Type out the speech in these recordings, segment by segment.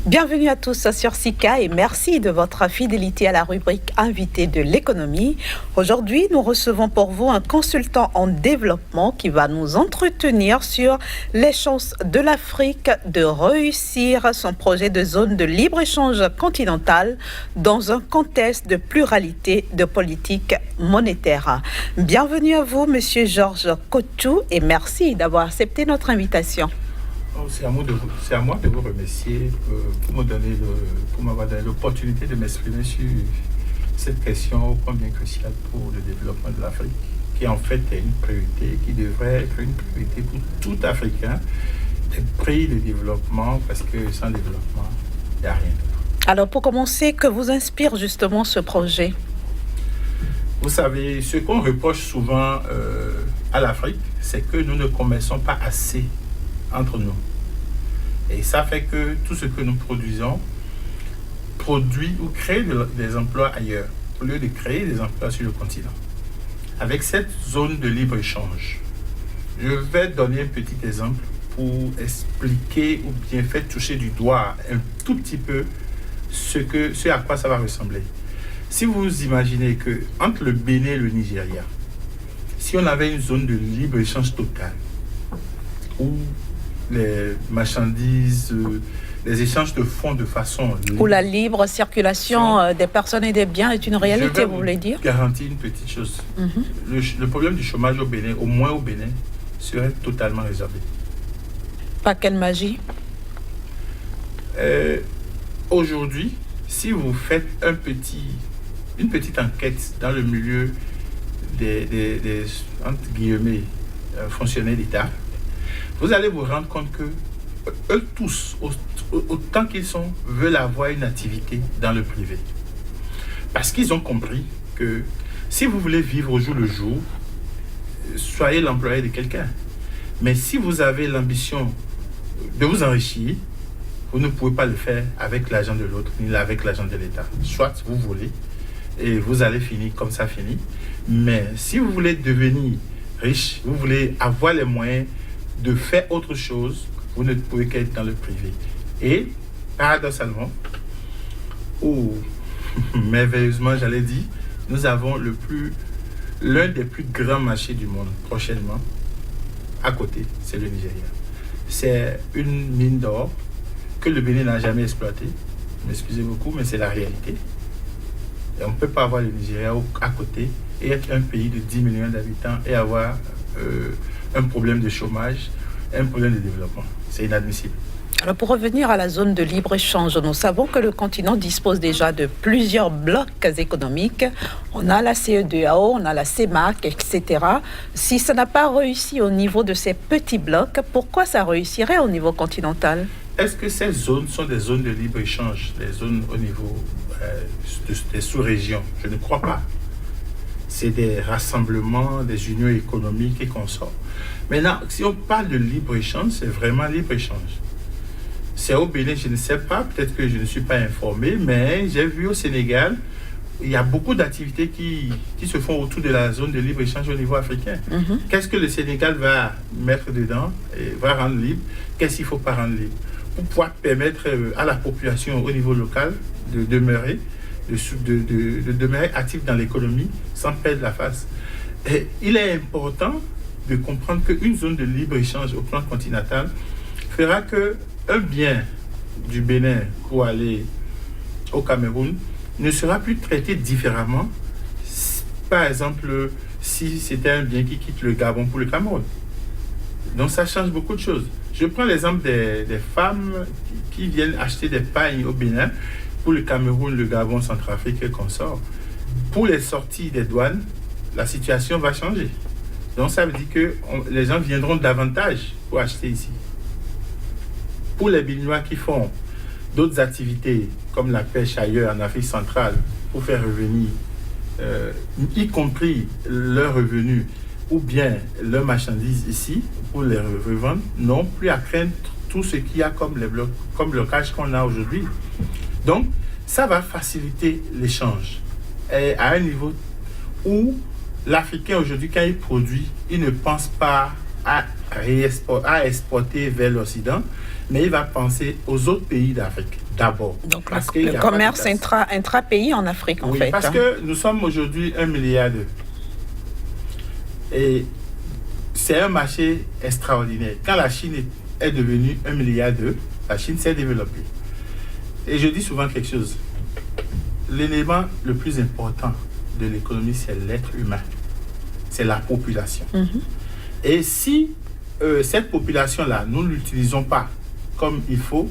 Bienvenue à tous sur SICA et merci de votre fidélité à la rubrique Invité de l'économie. Aujourd'hui, nous recevons pour vous un consultant en développement qui va nous entretenir sur les chances de l'Afrique de réussir son projet de zone de libre-échange continentale dans un contexte de pluralité de politique monétaire. Bienvenue à vous, Monsieur Georges Kotou, et merci d'avoir accepté notre invitation. C'est à moi de vous remercier pour m'avoir donné l'opportunité de m'exprimer sur cette question combien cruciale pour le développement de l'Afrique, qui en fait est une priorité, qui devrait être une priorité pour tout Africain, le pays de développement, parce que sans développement, il n'y a rien d'autre. Alors pour commencer, que vous inspire justement ce projet ? Vous savez, ce qu'on reproche souvent à l'Afrique, c'est que nous ne commerçons pas assez entre nous. Et ça fait que tout ce que nous produisons produit ou crée des emplois ailleurs, au lieu de créer des emplois sur le continent. Avec cette zone de libre-échange, je vais donner un petit exemple pour expliquer ou bien faire toucher du doigt un tout petit peu ce à quoi ça va ressembler. Si vous imaginez que entre le Bénin et le Nigeria, si on avait une zone de libre-échange totale, où les marchandises, les échanges de fonds de façon libre, où la libre circulation des personnes et des biens est une réalité, vous voulez dire ? Je vais vous garantir une petite chose. Le problème du chômage au Bénin, au moins au Bénin, serait totalement résorbé. Pas quelle magie ? Aujourd'hui, si vous faites une petite enquête dans le milieu des entre guillemets, fonctionnaires d'État, vous allez vous rendre compte que eux tous, autant qu'ils sont, veulent avoir une activité dans le privé. Parce qu'ils ont compris que si vous voulez vivre au jour le jour, soyez l'employé de quelqu'un. Mais si vous avez l'ambition de vous enrichir, vous ne pouvez pas le faire avec l'argent de l'autre, ni avec l'argent de l'État. Soit vous voulez, et vous allez finir comme ça finit. Mais si vous voulez devenir riche, vous voulez avoir les moyens de faire autre chose, vous ne pouvez qu'être dans le privé. Et, paradoxalement, ou merveilleusement, j'allais dire, nous avons l'un des plus grands marchés du monde prochainement. À côté, c'est le Nigeria. C'est une mine d'or que le Bénin n'a jamais exploitée. M'excusez beaucoup, mais c'est la réalité. Et on ne peut pas avoir le Nigeria à côté et être un pays de 10 millions d'habitants et avoir un problème de chômage, un problème de développement. C'est inadmissible. Alors pour revenir à la zone de libre-échange, nous savons que le continent dispose déjà de plusieurs blocs économiques. On a la CEDEAO, on a la CEMAC, etc. Si ça n'a pas réussi au niveau de ces petits blocs, pourquoi ça réussirait au niveau continental ? Est-ce que ces zones sont des zones de libre-échange, des zones au niveau des sous-régions ? Je ne crois pas. C'est des rassemblements, des unions économiques et consorts. Maintenant, si on parle de libre-échange, c'est vraiment libre-échange. C'est au Bénin, je ne sais pas, peut-être que je ne suis pas informé, mais j'ai vu au Sénégal, il y a beaucoup d'activités qui se font autour de la zone de libre-échange au niveau africain. Qu'est-ce que le Sénégal va mettre dedans et va rendre libre? Qu'est-ce qu'il ne faut pas rendre libre? Pour pouvoir permettre à la population au niveau local de demeurer actif dans l'économie sans perdre la face. Et il est important de comprendre qu'une zone de libre-échange au plan continental fera qu'un bien du Bénin pour aller au Cameroun ne sera plus traité différemment, par exemple, si c'était un bien qui quitte le Gabon pour le Cameroun. Donc ça change beaucoup de choses. Je prends l'exemple des femmes qui viennent acheter des pagnes au Bénin pour le Cameroun, le Gabon, Centrafrique et consorts. Pour les sorties des douanes, la situation va changer. Donc ça veut dire que les gens viendront davantage pour acheter ici. Pour les Béninois qui font d'autres activités comme la pêche ailleurs en Afrique centrale pour faire revenir, y compris leurs revenus ou bien leurs marchandises ici pour les revendre, n'ont plus à craindre tout ce qu'il y a comme blocage qu'on a aujourd'hui. Donc, ça va faciliter l'échange à un niveau où l'Africain aujourd'hui, quand il produit, il ne pense pas à exporter vers l'Occident, mais il va penser aux autres pays d'Afrique d'abord. Donc le commerce intra-pays en Afrique, en fait. Parce que nous sommes aujourd'hui 1,2 milliard. Et c'est un marché extraordinaire. Quand la Chine est devenue 1,2 milliard, la Chine s'est développée. Et je dis souvent quelque chose. L'élément le plus important de l'économie, c'est l'être humain. C'est la population. Et si cette population-là, nous ne l'utilisons pas comme il faut,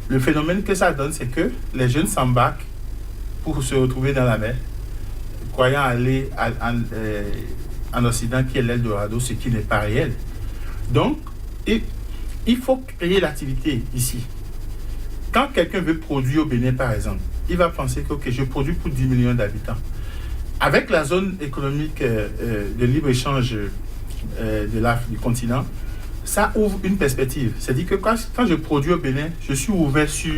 le phénomène que ça donne, c'est que les jeunes s'embarquent pour se retrouver dans la mer, croyant aller en Occident, qui est l'Eldorado, ce qui n'est pas réel. Donc, il faut créer l'activité ici. Quand quelqu'un veut produire au Bénin, par exemple, il va penser que je produis pour 10 millions d'habitants. Avec la zone économique de libre-échange du continent, ça ouvre une perspective. C'est-à-dire que quand je produis au Bénin, je suis ouvert sur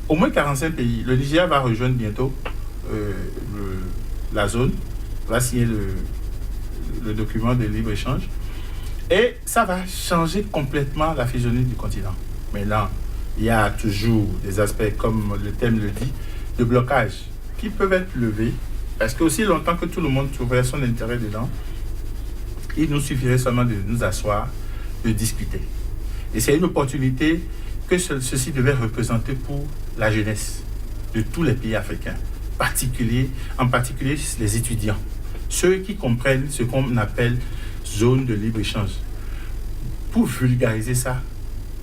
au moins 45 pays. Le Nigeria va rejoindre bientôt la zone, va signer le document de libre-échange. Et ça va changer complètement la physionomie du continent. Maintenant, il y a toujours des aspects, comme le thème le dit, de blocage qui peuvent être levés. Parce que aussi longtemps que tout le monde trouverait son intérêt dedans, il nous suffirait seulement de nous asseoir, de discuter. Et c'est une opportunité que ceci devait représenter pour la jeunesse de tous les pays africains, en particulier les étudiants, ceux qui comprennent ce qu'on appelle zone de libre-échange. Pour vulgariser ça,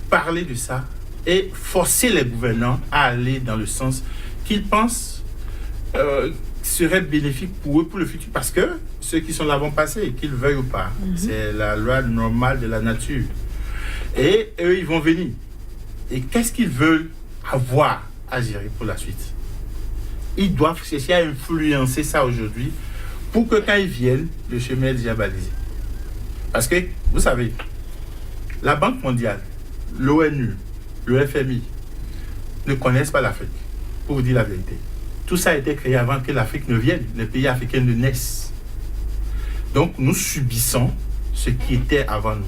parler de ça et forcer les gouvernants à aller dans le sens qu'ils pensent serait bénéfique pour eux, pour le futur, parce que ceux qui sont là vont passer, qu'ils veuillent ou pas. C'est la loi normale de la nature. Et eux, ils vont venir. Et qu'est-ce qu'ils veulent avoir à gérer pour la suite? Ils doivent chercher à influencer ça aujourd'hui pour que quand ils viennent, le chemin est déjà balisé. Parce que, vous savez, la Banque mondiale, l'ONU, le FMI ne connaissent pas l'Afrique, pour vous dire la vérité. Tout ça a été créé avant que l'Afrique ne vienne, les pays africains ne naissent. Donc nous subissons ce qui était avant nous.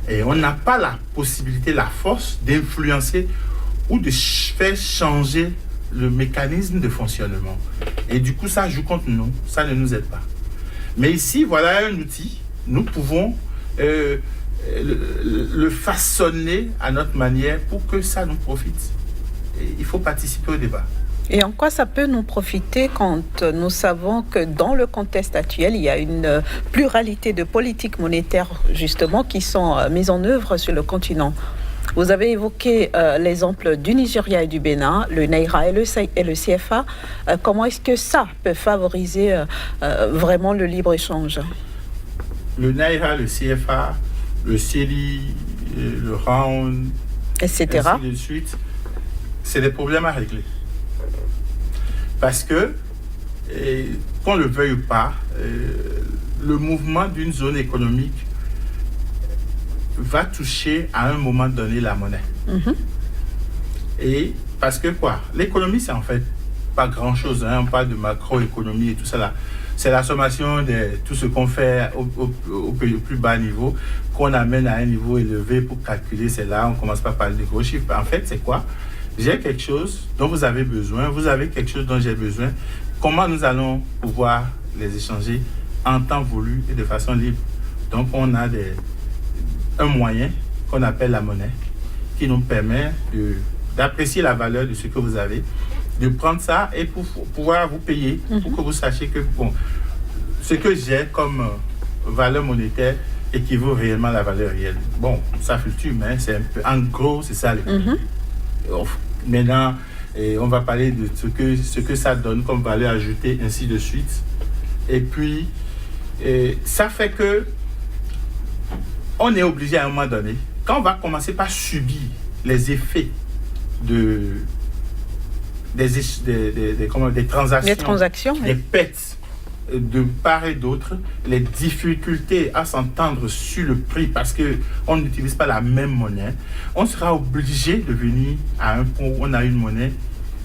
Et on n'a pas la possibilité, la force d'influencer ou de faire changer le mécanisme de fonctionnement. Et du coup, ça joue contre nous, ça ne nous aide pas. Mais ici, voilà un outil, nous pouvons le façonner à notre manière pour que ça nous profite. Et il faut participer au débat. Et en quoi ça peut nous profiter quand nous savons que dans le contexte actuel, il y a une pluralité de politiques monétaires justement qui sont mises en œuvre sur le continent? Vous avez évoqué l'exemple du Nigeria et du Bénin, le Naira et le CFA. Comment est-ce que ça peut favoriser vraiment le libre-échange? Le Naira, le CFA, le CELI, le Round, etc. ainsi de suite, c'est des problèmes à régler. Parce que, qu'on le veuille ou pas, le mouvement d'une zone économique va toucher à un moment donné la monnaie. Et parce que quoi? L'économie, c'est en fait pas grand-chose. On parle de macroéconomie et tout ça là. C'est la sommation de tout ce qu'on fait au plus bas niveau, qu'on amène à un niveau élevé pour calculer. C'est là, on commence pas par parler de gros chiffres. En fait, c'est quoi? J'ai quelque chose dont vous avez besoin, vous avez quelque chose dont j'ai besoin. Comment nous allons pouvoir les échanger en temps voulu et de façon libre? Donc, on a un moyen qu'on appelle la monnaie qui nous permet d'apprécier la valeur de ce que vous avez, de prendre ça et pour pouvoir vous payer, pour que vous sachiez que bon, ce que j'ai comme valeur monétaire équivaut réellement à la valeur réelle. Bon, ça fluctue, mais c'est un peu, en gros, c'est ça. Maintenant, on va parler de ce que ça donne comme valeur ajoutée, ainsi de suite. Et puis, ça fait que on est obligé à un moment donné, quand on va commencer par subir les effets des transactions, les pertes de part et d'autre, les difficultés à s'entendre sur le prix parce qu'on n'utilise pas la même monnaie, on sera obligé de venir à un point où on a une monnaie,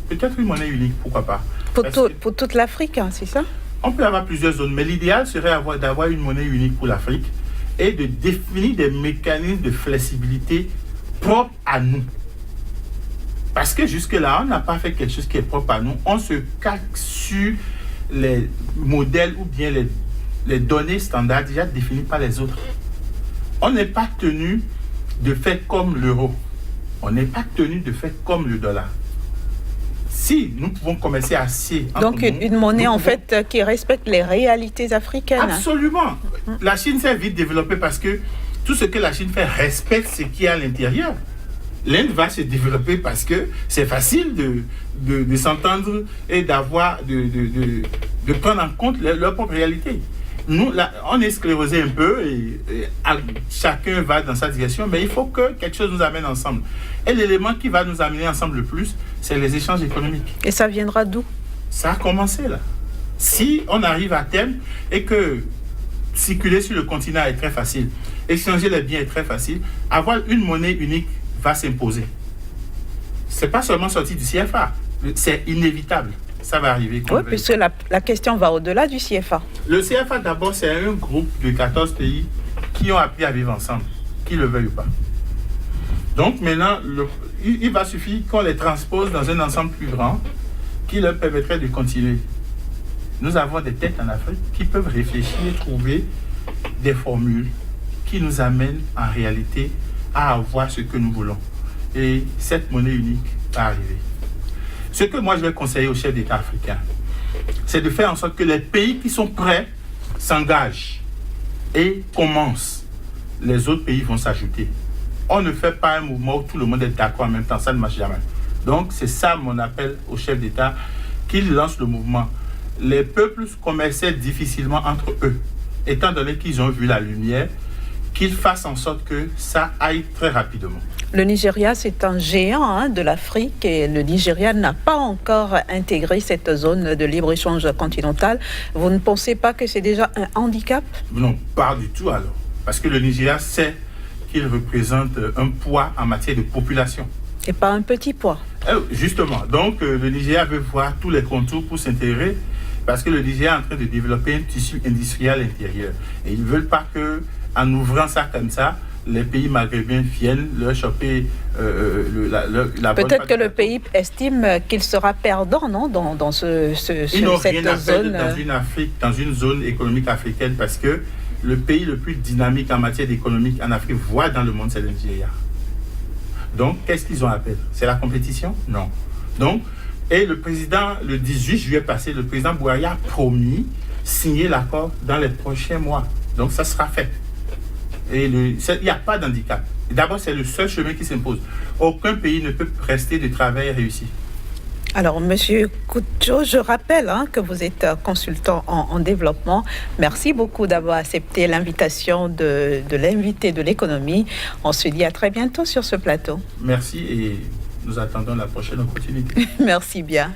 peut-être une monnaie unique, pourquoi pas. Pour toute l'Afrique, hein, c'est ça? On peut avoir plusieurs zones, mais l'idéal serait d'avoir une monnaie unique pour l'Afrique et de définir des mécanismes de flexibilité propres à nous. Parce que jusque-là, on n'a pas fait quelque chose qui est propre à nous. On se calque sur les modèles ou bien les données standards déjà définies par les autres. On n'est pas tenu de faire comme l'euro. On n'est pas tenu de faire comme le dollar. Si nous pouvons commercer assez... Donc une monnaie en fait qui respecte les réalités africaines. Absolument. La Chine s'est vite développée parce que tout ce que la Chine fait respecte ce qu'il y a à l'intérieur. L'Inde va se développer parce que c'est facile de s'entendre et de prendre en compte leur propre réalité. Nous, là, on est sclérosé un peu et chacun va dans sa direction, mais il faut que quelque chose nous amène ensemble. Et l'élément qui va nous amener ensemble le plus, c'est les échanges économiques. Et ça viendra d'où? Ça a commencé là. Si on arrive à terme et que circuler sur le continent est très facile, échanger les biens est très facile, avoir une monnaie unique va s'imposer. C'est pas seulement sorti du CFA, c'est inévitable. Ça va arriver. Oui, puisque la question va au-delà du CFA. Le CFA, d'abord, c'est un groupe de 14 pays qui ont appris à vivre ensemble, qu'ils le veuillent ou pas. Donc maintenant, il va suffire qu'on les transpose dans un ensemble plus grand qui leur permettrait de continuer. Nous avons des têtes en Afrique qui peuvent réfléchir et trouver des formules qui nous amènent en réalité à avoir ce que nous voulons. Et cette monnaie unique va arriver. Ce que moi je vais conseiller aux chefs d'État africains, c'est de faire en sorte que les pays qui sont prêts s'engagent et commencent. Les autres pays vont s'ajouter. On ne fait pas un mouvement où tout le monde est d'accord en même temps, ça ne marche jamais. Donc c'est ça mon appel aux chefs d'État, qu'ils lancent le mouvement. Les peuples commerçaient difficilement entre eux, étant donné qu'ils ont vu la lumière, qu'ils fassent en sorte que ça aille très rapidement. Le Nigeria, c'est un géant de l'Afrique et le Nigeria n'a pas encore intégré cette zone de libre-échange continentale. Vous ne pensez pas que c'est déjà un handicap? Non, pas du tout alors. Parce que le Nigeria sait qu'il représente un poids en matière de population. Et pas un petit poids. Justement, donc le Nigeria veut voir tous les contours pour s'intégrer parce que le Nigeria est en train de développer un tissu industriel intérieur. Et ils ne veulent pas que, en ouvrant ça comme ça, les pays maghrébins viennent leur choper la Peut-être que le pays estime qu'il sera perdant, non, dans cette zone. Dans une zone économique africaine, parce que le pays le plus dynamique en matière d'économique en Afrique, voire dans le monde, c'est le Nigeria. Donc, qu'est-ce qu'ils ont à perdre? C'est la compétition? Non. Donc, et le président, le 18 juillet passé, le président Buhari a promis signer l'accord dans les prochains mois. Donc, ça sera fait. Et il n'y a pas d'handicap. D'abord, c'est le seul chemin qui s'impose. Aucun pays ne peut rester de travail réussi. Alors, Monsieur Koucho, je rappelle que vous êtes consultant en développement. Merci beaucoup d'avoir accepté l'invitation de l'invité de l'économie. On se dit à très bientôt sur ce plateau. Merci et nous attendons la prochaine opportunité. Merci bien.